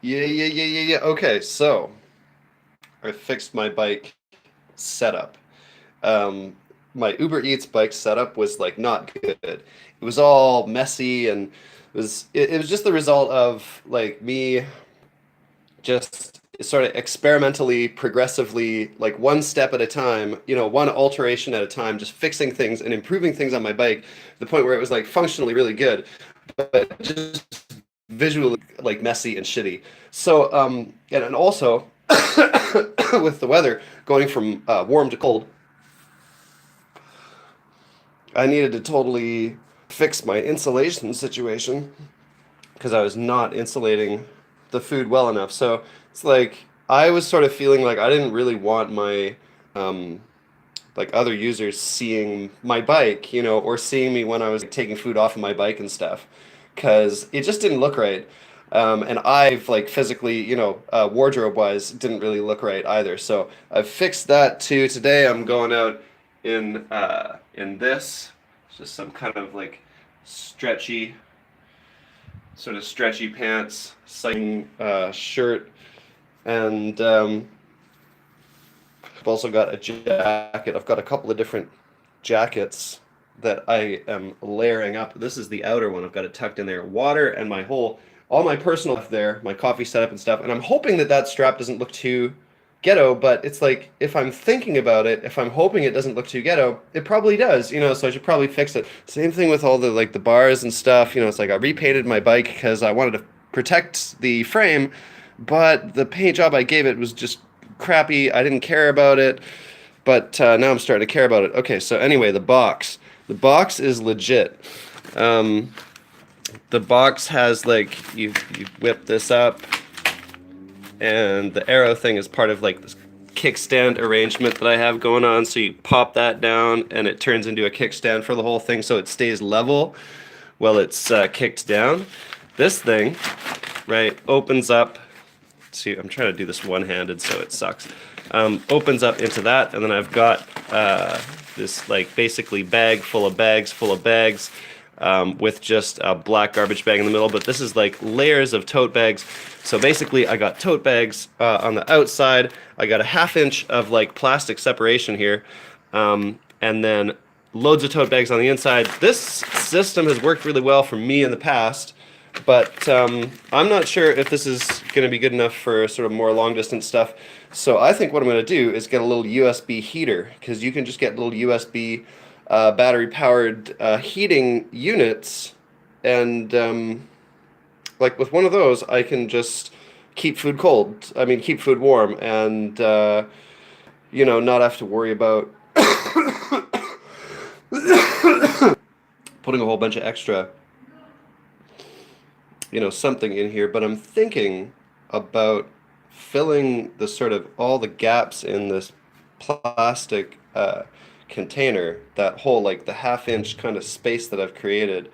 Yeah. Okay, so I fixed my bike setup. Um, my Uber Eats bike setup was like not good. It was all messy and it was just the result of like me just sort of experimentally, progressively, like one step at a time, one alteration at a time, just fixing things and improving things on my bike to the point where it was like functionally really good, but just visually like messy and shitty. So, and also with the weather going from warm to cold, I needed to totally fix my insulation situation because I was not insulating the food well enough. So it's like I was sort of feeling like I didn't really want my um, like other users seeing my bike, or seeing me when I was like, taking food off of my bike and stuff, because it just didn't look right. And I've like physically, wardrobe wise, didn't really look right either. So I've fixed that too. Today I'm going out in this, it's just some kind of like stretchy sort of stretchy pants, cycling shirt, and I've also got a jacket. I've got a couple of different jackets that I am layering up. This is the outer one. I've got it tucked in there. Water and all my personal stuff there, my coffee setup and stuff. And I'm hoping that that strap doesn't look too ghetto, but it's like if I'm thinking about it, if I'm hoping it doesn't look too ghetto, it probably does, so I should probably fix it. Same thing with all the like the bars and stuff, it's like I repainted my bike because I wanted to protect the frame, but the paint job I gave it was just crappy. I didn't care about it, but now I'm starting to care about it. Okay, so anyway, the box. The box is legit. Um, the box has like you whip this up, and the arrow thing is part of like this kickstand arrangement that I have going on. So you pop that down, and it turns into a kickstand for the whole thing, so it stays level while it's kicked down. This thing, right, opens up. See, I'm trying to do this one-handed, so it sucks. Opens up into that, and then I've got this like basically bag full of bags, with just a black garbage bag in the middle. But this is like layers of tote bags. So basically, I got tote bags on the outside. I got a half inch of like plastic separation here, and then loads of tote bags on the inside. This system has worked really well for me in the past. But I'm not sure if this is going to be good enough for sort of more long distance stuff. So I think what I'm going to do is get a little USB heater, because you can just get little USB battery powered heating units, and like with one of those, I can just keep food cold. I mean, keep food warm, and not have to worry about putting a whole bunch of extra something in here, but I'm thinking about filling the sort of all the gaps in this plastic container, that whole like the half inch kind of space that I've created,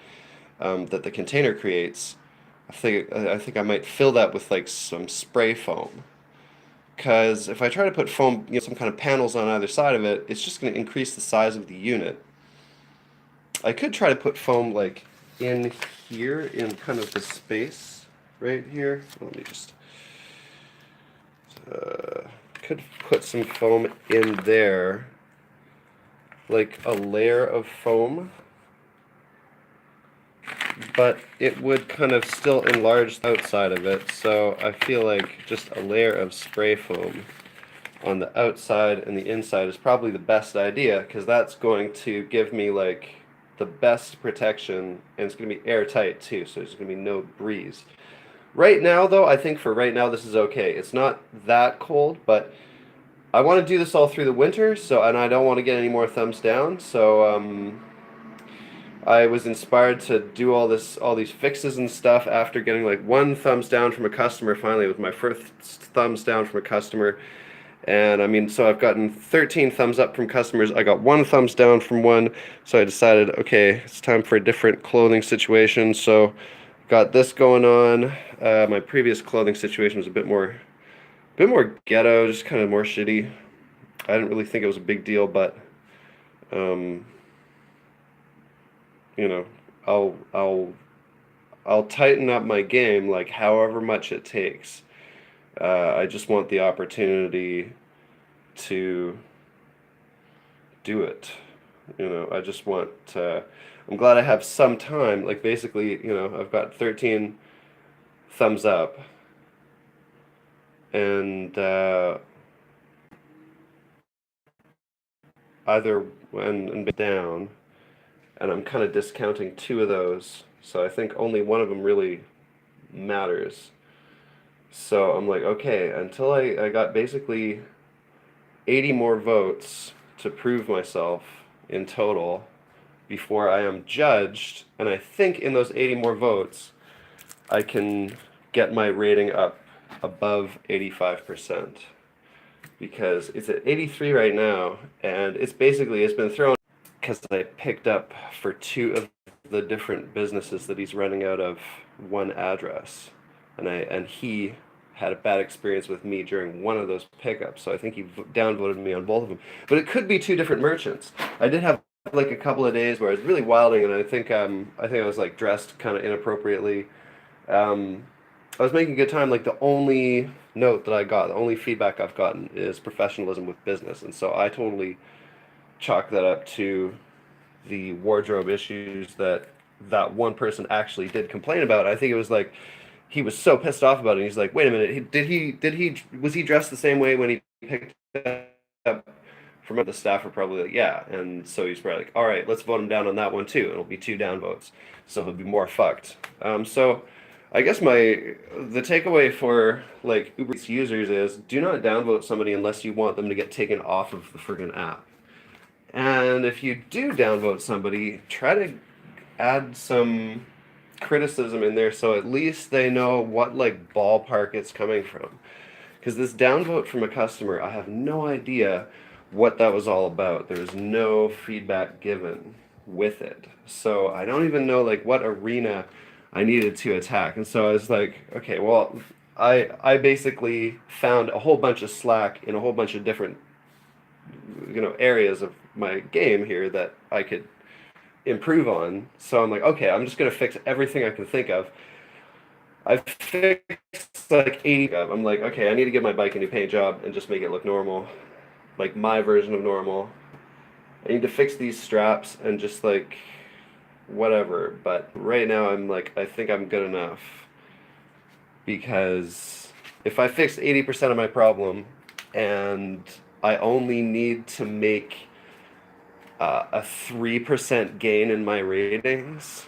that the container creates. I think I might fill that with like some spray foam. Because if I try to put foam, some kind of panels on either side of it, it's just going to increase the size of the unit. I could try to put foam like in here in kind of the space right here. Let me just could put some foam in there, like a layer of foam, but it would kind of still enlarge the outside of it. So I feel like just a layer of spray foam on the outside and the inside is probably the best idea, because that's going to give me like the best protection, and it's going to be airtight too, so there's going to be no breeze. Right now, though, I think for right now this is okay. It's not that cold, but I want to do this all through the winter, and I don't want to get any more thumbs down. So I was inspired to do all these fixes and stuff after getting like one thumbs down from a customer. Finally, it was my first thumbs down from a customer. And I mean, so I've gotten 13 thumbs up from customers. I got one thumbs down from one. So I decided, okay, it's time for a different clothing situation. So got this going on. My previous clothing situation was a bit more ghetto, just kind of more shitty. I didn't really think it was a big deal, but um, you know, I'll I'll tighten up my game like however much it takes. I just want the opportunity to do it. I just want. I'm glad I have some time. Like basically, I've got 13 thumbs up, and either and down, and I'm kind of discounting two of those. So I think only one of them really matters. So I'm like, okay, until I got basically 80 more votes to prove myself in total before I am judged, and I think in those 80 more votes, I can get my rating up above 85% because it's at 83 right now, and it's been thrown because I picked up for two of the different businesses that he's running out of one address, and he had a bad experience with me during one of those pickups, so I think he downvoted me on both of them. But it could be two different merchants. I did have like a couple of days where I was really wilding, and I think I was like dressed kind of inappropriately. I was making a good time. Like the only note that I got, the only feedback I've gotten is professionalism with business, and so I totally chalk that up to the wardrobe issues that one person actually did complain about. I think it was like he was so pissed off about it. He's like, "Wait a minute, was he dressed the same way when he picked up from the staff?" Are probably like, "Yeah," and so he's probably like, "All right, let's vote him down on that one too. It'll be two down votes, so he'll be more fucked." So I guess the takeaway for like Uber Eats users is do not downvote somebody unless you want them to get taken off of the friggin' app. And if you do downvote somebody, try to add some criticism in there so at least they know what like ballpark it's coming from. Because this downvote from a customer, I have no idea what that was all about. There was no feedback given with it. So I don't even know like what arena I needed to attack. And so I was like, okay, well, I basically found a whole bunch of slack in a whole bunch of different areas of my game here that I could improve on. So I'm like, okay, I'm just gonna fix everything I can think of. I've fixed like 80 of. I'm like, okay, I need to give my bike a new paint job and just make it look normal, like my version of normal. I need to fix these straps and just like whatever. But right now I'm like, I think I'm good enough because if I fixed 80% of my problem and I only need to make a 3% gain in my ratings,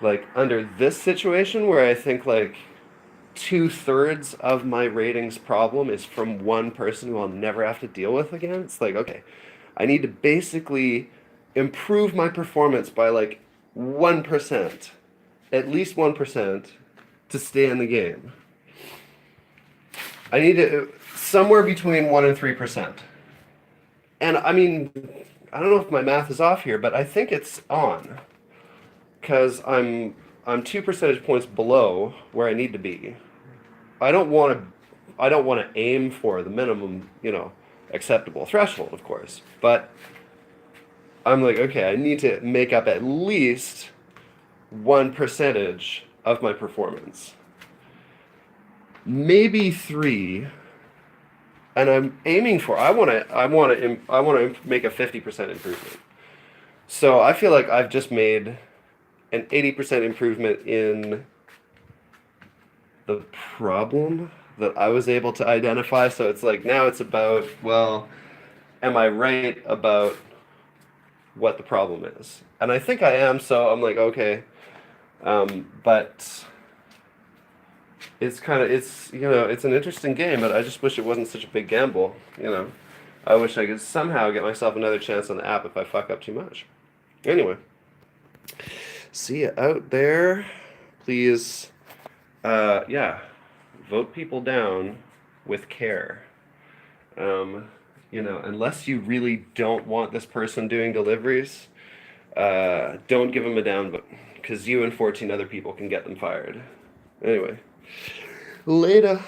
like under this situation where I think like 2/3 of my ratings problem is from one person who I'll never have to deal with again, it's like, okay, I need to basically improve my performance by like 1%, at least 1% to stay in the game. I need to somewhere between 1 and 3%. And I mean, I don't know if my math is off here, but I think it's on because I'm 2 percentage points below where I need to be. I don't want to aim for the minimum, acceptable threshold, of course. But I'm like, okay, I need to make up at least 1% of my performance. Maybe 3, and I'm aiming for I want to make a 50% improvement. So I feel like I've just made an 80% improvement in the problem that I was able to identify. So it's like now it's about, well, am I right about what the problem is? And I think I am, so I'm like, okay. But it's it's an interesting game, but I just wish it wasn't such a big gamble. I wish I could somehow get myself another chance on the app if I fuck up too much. Anyway, see you out there. Please, yeah, vote people down with care. Unless you really don't want this person doing deliveries, don't give them a down vote because you and 14 other people can get them fired. Anyway, later.